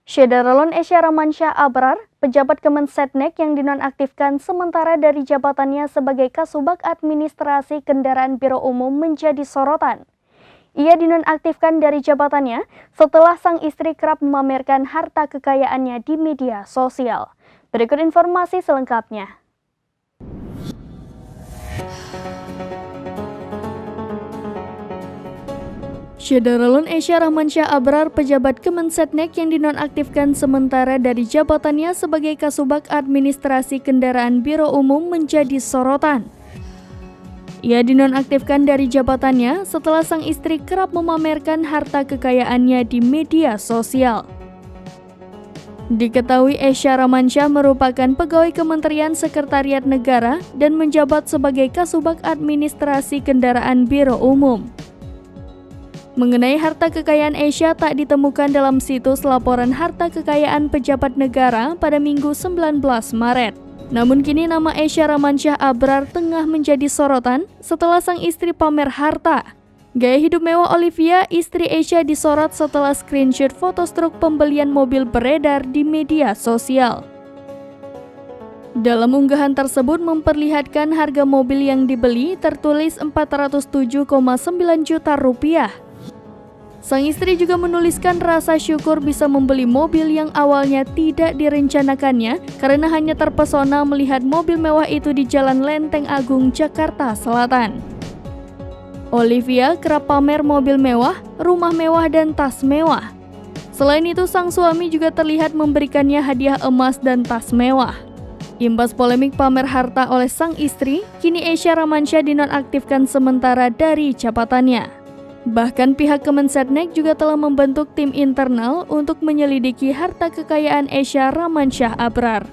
Syederalon Esya Ramansyah Abrar, pejabat Kemensetnek yang dinonaktifkan sementara dari jabatannya sebagai Kasubag Administrasi Kendaraan Biro Umum menjadi sorotan. Ia dinonaktifkan dari jabatannya setelah sang istri kerap memamerkan harta kekayaannya di media sosial. Berikut informasi selengkapnya. Syederalon Esya Ramansyah Abrar, pejabat Kemensetnek yang dinonaktifkan sementara dari jabatannya sebagai Kasubag Administrasi Kendaraan Biro Umum menjadi sorotan. Ia dinonaktifkan dari jabatannya setelah sang istri kerap memamerkan harta kekayaannya di media sosial. Diketahui Esya Ramansyah merupakan pegawai Kementerian Sekretariat Negara dan menjabat sebagai Kasubag Administrasi Kendaraan Biro Umum. Mengenai harta kekayaan Esya tak ditemukan dalam situs laporan harta kekayaan pejabat negara pada Minggu 19 Maret. Namun kini nama Esya Ramansyah Abrar tengah menjadi sorotan setelah sang istri pamer harta. Gaya hidup mewah Olivia, istri Esya, disorot setelah screenshot foto struk pembelian mobil beredar di media sosial. Dalam unggahan tersebut memperlihatkan harga mobil yang dibeli tertulis 407,9 juta rupiah. Sang istri juga menuliskan rasa syukur bisa membeli mobil yang awalnya tidak direncanakannya karena hanya terpesona melihat mobil mewah itu di Jalan Lenteng Agung, Jakarta Selatan. Olivia kerap pamer mobil mewah, rumah mewah, dan tas mewah. Selain itu, sang suami juga terlihat memberikannya hadiah emas dan tas mewah. Imbas polemik pamer harta oleh sang istri, kini Esya Ramansyah dinonaktifkan sementara dari jabatannya. Bahkan pihak Kemensetnek juga telah membentuk tim internal untuk menyelidiki harta kekayaan Esya Ramansyah Abrar.